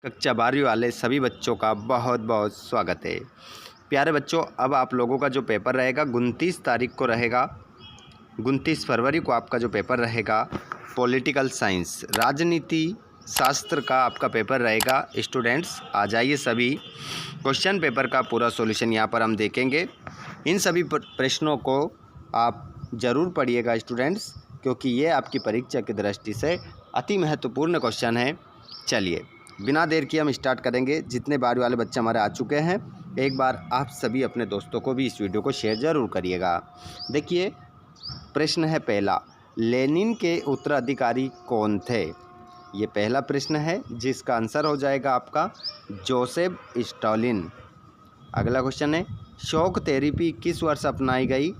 कक्षा 12वीं वाले सभी बच्चों का बहुत बहुत स्वागत है। प्यारे बच्चों, अब आप लोगों का जो पेपर रहेगा 29 तारीख को रहेगा, 29 फरवरी को आपका जो पेपर रहेगा पॉलिटिकल साइंस राजनीति शास्त्र का आपका पेपर रहेगा। स्टूडेंट्स आ जाइए सभी। क्वेश्चन पेपर का पूरा सॉल्यूशन यहाँ पर हम देखेंगे। इन सभी प्रश्नों को आप ज़रूर पढ़िएगा स्टूडेंट्स, क्योंकि ये आपकी परीक्षा की दृष्टि से अति महत्वपूर्ण क्वेश्चन है। चलिए बिना देर किए हम स्टार्ट करेंगे। जितने 12वीं वाले बच्चे हमारे आ चुके हैं, एक बार आप सभी अपने दोस्तों को भी इस वीडियो को शेयर ज़रूर करिएगा। देखिए प्रश्न है पहला, लेनिन के उत्तराधिकारी कौन थे? ये पहला प्रश्न है जिसका आंसर हो जाएगा आपका जोसेफ स्टालिन। अगला क्वेश्चन है, शॉक थेरेपी किस वर्ष अपनाई गई?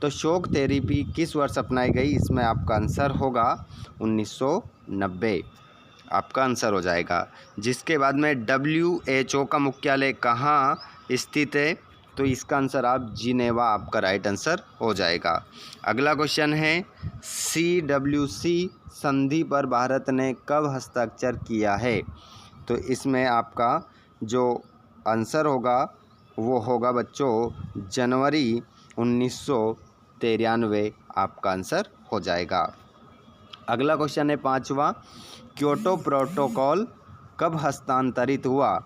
तो शॉक थेरेपी किस वर्ष अपनाई गई, इसमें आपका आंसर होगा 1990, आपका आंसर हो जाएगा। जिसके बाद में WHO का मुख्यालय कहाँ स्थित है? तो इसका आंसर आप जिनेवा, आपका राइट आंसर हो जाएगा। अगला क्वेश्चन है, CWC संधि पर भारत ने कब हस्ताक्षर किया है? तो इसमें आपका जो आंसर होगा वो होगा बच्चों जनवरी 1993, आपका आंसर हो जाएगा। अगला क्वेश्चन है पांचवा, क्योटो प्रोटोकॉल कब हस्तांतरित हुआ?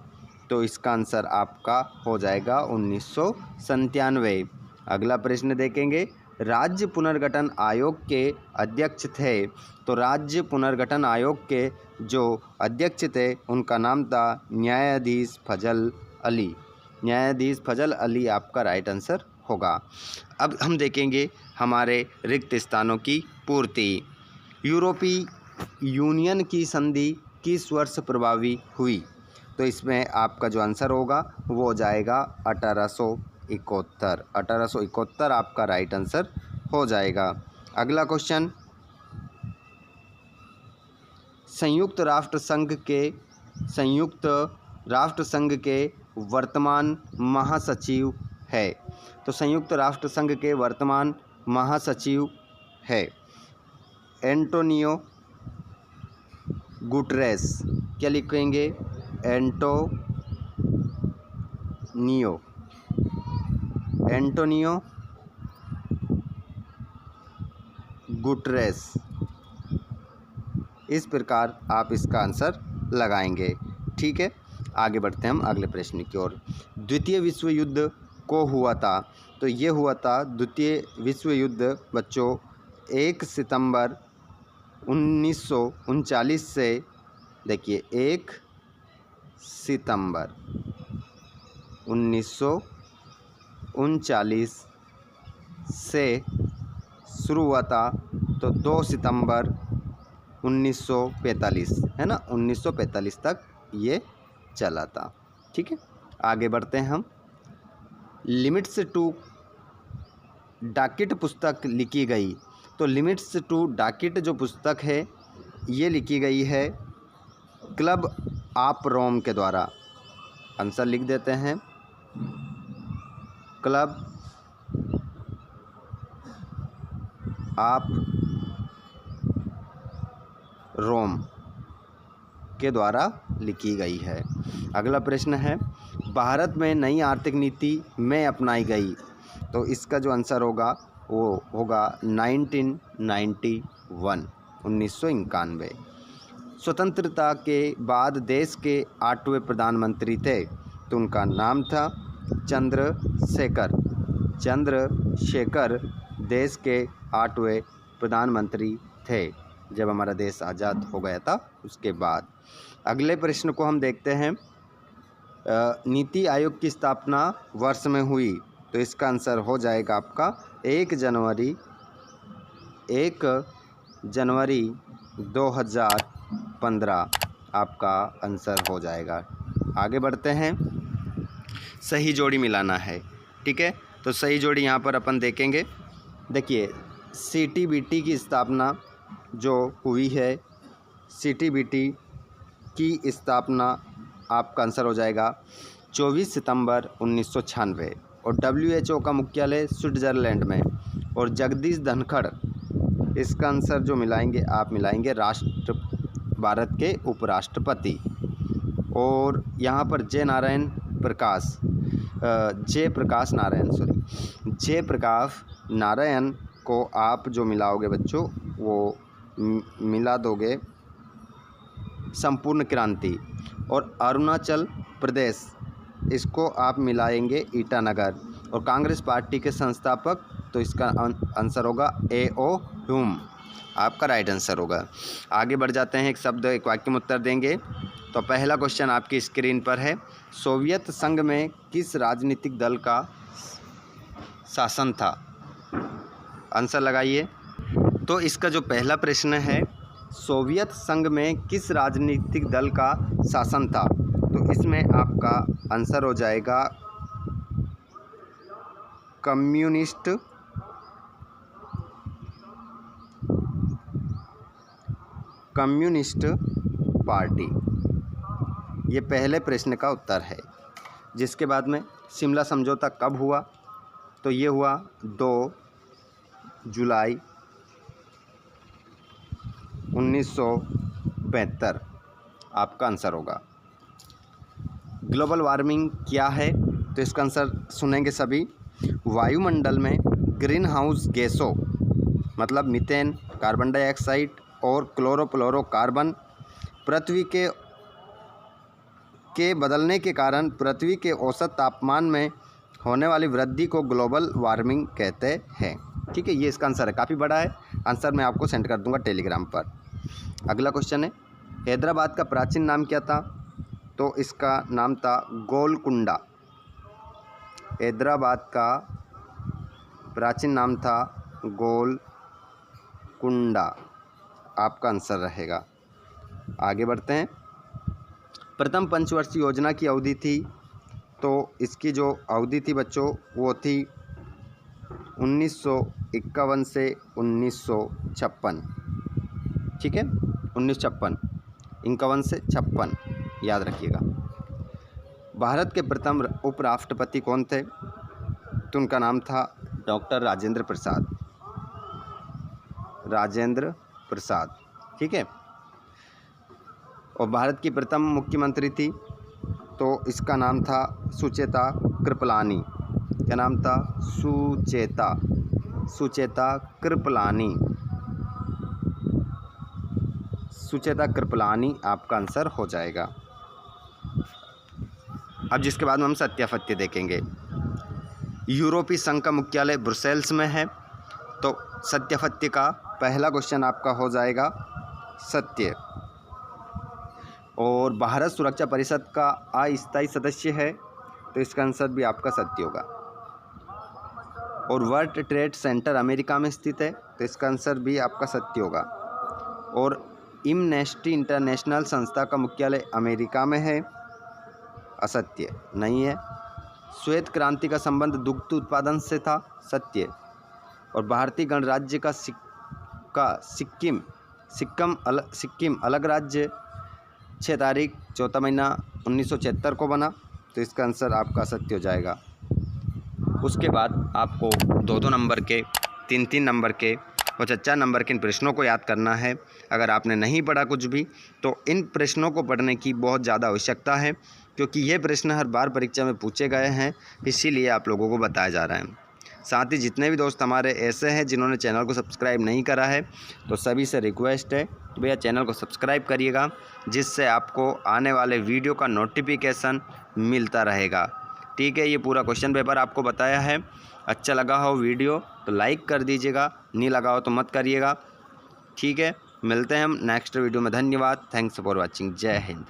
तो इसका आंसर आपका हो जाएगा 1997। अगला प्रश्न देखेंगे, राज्य पुनर्गठन आयोग के अध्यक्ष थे? तो राज्य पुनर्गठन आयोग के जो अध्यक्ष थे उनका नाम था न्यायाधीश फजल अली। न्यायाधीश फजल अली आपका राइट आंसर होगा। अब हम देखेंगे हमारे रिक्त स्थानों की पूर्ति। यूरोपीय यूनियन की संधि किस वर्ष प्रभावी हुई? तो इसमें आपका जो आंसर होगा वो हो जाएगा 1871। 1871 आपका राइट आंसर हो जाएगा। अगला क्वेश्चन, संयुक्त राष्ट्र संघ के वर्तमान महासचिव है? तो संयुक्त राष्ट्र संघ के वर्तमान महासचिव है एंटोनियो गुटरेस। क्या लिखेंगे? Antonio Guterres. इस प्रकार आप इसका आंसर लगाएंगे। ठीक है, आगे बढ़ते हैं हम अगले प्रश्न की ओर। द्वितीय विश्व युद्ध को हुआ था? तो ये हुआ था द्वितीय विश्व युद्ध बच्चों 1 सितंबर 1939 से, देखिए 1 सितंबर 1939 से शुरू हुआ था, तो 2 सितंबर 1945 है ना, 1945 तक ये चला था। ठीक है, आगे बढ़ते हैं हम। लिमिट्स टू डाकिट पुस्तक लिखी गई? तो लिमिट्स टू डाकिट जो पुस्तक है ये लिखी गई है क्लब ऑफ रोम के द्वारा। आंसर लिख देते हैं, क्लब ऑफ रोम के द्वारा लिखी गई है। अगला प्रश्न है, भारत में नई आर्थिक नीति में अपनाई गई? तो इसका जो आंसर होगा वो होगा 1991, 1991। स्वतंत्रता के बाद देश के 8वें प्रधानमंत्री थे? तो उनका नाम था चंद्रशेखर देश के 8वें प्रधानमंत्री थे जब हमारा देश आज़ाद हो गया था उसके बाद। अगले प्रश्न को हम देखते हैं, नीति आयोग की स्थापना वर्ष में हुई? तो इसका आंसर हो जाएगा आपका 1 जनवरी 2015, आपका आंसर हो जाएगा। आगे बढ़ते हैं, सही जोड़ी मिलाना है। ठीक है, तो सही जोड़ी यहाँ पर अपन देखेंगे। देखिए CTBT की स्थापना जो हुई है, CTBT की स्थापना आपका आंसर हो जाएगा 24 सितंबर 1996, और WHO का मुख्यालय स्विट्ज़रलैंड में। और जगदीश धनखड़, इसका आंसर जो मिलाएंगे आप मिलाएंगे भारत के उपराष्ट्रपति। और यहाँ पर जयप्रकाश नारायण को आप जो मिलाओगे बच्चों वो मिला दोगे संपूर्ण क्रांति। और अरुणाचल प्रदेश इसको आप मिलाएंगे ईटानगर। और कांग्रेस पार्टी के संस्थापक, तो इसका आंसर होगा A.O. ह्यूम, आपका राइट आंसर होगा। आगे बढ़ जाते हैं, एक शब्द एक वाक्य में उत्तर देंगे। तो पहला क्वेश्चन आपकी स्क्रीन पर है, सोवियत संघ में किस राजनीतिक दल का शासन था? आंसर लगाइए। तो इसका जो पहला प्रश्न है, सोवियत संघ में किस राजनीतिक दल का शासन था, तो इसमें आपका आंसर हो जाएगा कम्युनिस्ट पार्टी। ये पहले प्रश्न का उत्तर है। जिसके बाद में शिमला समझौता कब हुआ, तो ये हुआ 2 जुलाई 1972, आपका आंसर होगा। ग्लोबल वार्मिंग क्या है, तो इसका आंसर सुनेंगे सभी। वायुमंडल में ग्रीन हाउस गैसों मतलब मीथेन, कार्बन डाइऑक्साइड और क्लोरोफ्लोरोकार्बन पृथ्वी के बदलने के कारण पृथ्वी के औसत तापमान में होने वाली वृद्धि को ग्लोबल वार्मिंग कहते हैं। ठीक है, ये इसका आंसर है। काफ़ी बड़ा है आंसर, मैं आपको सेंड कर दूंगा टेलीग्राम पर। अगला क्वेश्चन है, हैदराबाद का प्राचीन नाम क्या था, तो इसका नाम था गोलकुंडा। हैदराबाद का प्राचीन नाम था गोलकुंडा, आपका आंसर रहेगा। आगे बढ़ते हैं, प्रथम पंचवर्षीय योजना की अवधि थी, तो इसकी जो अवधि थी बच्चों वो थी 1951 से 1956। ठीक है, 1956, 51 से 56 याद रखिएगा। भारत के प्रथम उपराष्ट्रपति कौन थे, तो उनका नाम था डॉक्टर राजेंद्र प्रसाद। ठीक है, और भारत की प्रथम मुख्यमंत्री थी, तो इसका नाम था सुचेता कृपलानी। क्या नाम था? सुचेता कृपलानी, आपका आंसर हो जाएगा। अब जिसके बाद में हम सत्यापत्य देखेंगे। यूरोपीय संघ का मुख्यालय ब्रुसेल्स में है, तो सत्यापत्य का पहला क्वेश्चन आपका हो जाएगा सत्य। और भारत सुरक्षा परिषद का अस्थायी सदस्य है, तो इसका आंसर भी आपका सत्य होगा। और वर्ल्ड ट्रेड सेंटर अमेरिका में स्थित है, तो इसका आंसर भी आपका सत्य होगा। और एम्नेस्टी इंटरनेशनल संस्था का मुख्यालय अमेरिका में है, असत्य नहीं है। श्वेत क्रांति का संबंध दुग्ध उत्पादन से था, सत्य। और भारतीय गणराज्य का सिक्किम अलग राज्य 6 तारीख 4 महीना 1976 को बना, तो इसका आंसर आपका सत्य हो जाएगा। उसके बाद आपको 2-2 नंबर के, 3-3 नंबर के और 4-4 नंबर के इन प्रश्नों को याद करना है। अगर आपने नहीं पढ़ा कुछ भी, तो इन प्रश्नों को पढ़ने की बहुत ज़्यादा आवश्यकता है, क्योंकि ये प्रश्न हर बार परीक्षा में पूछे गए हैं, इसीलिए आप लोगों को बताया जा रहा है। साथ ही जितने भी दोस्त हमारे ऐसे हैं जिन्होंने चैनल को सब्सक्राइब नहीं करा है, तो सभी से रिक्वेस्ट है कि भैया चैनल को सब्सक्राइब करिएगा, जिससे आपको आने वाले वीडियो का नोटिफिकेशन मिलता रहेगा। ठीक है, ये पूरा क्वेश्चन पेपर आपको बताया है। अच्छा लगा हो वीडियो तो लाइक कर दीजिएगा, नहीं लगा हो तो मत करिएगा। ठीक है, मिलते हैं हम नेक्स्ट वीडियो में। धन्यवाद, थैंक्स फॉर वॉचिंग, जय हिंद।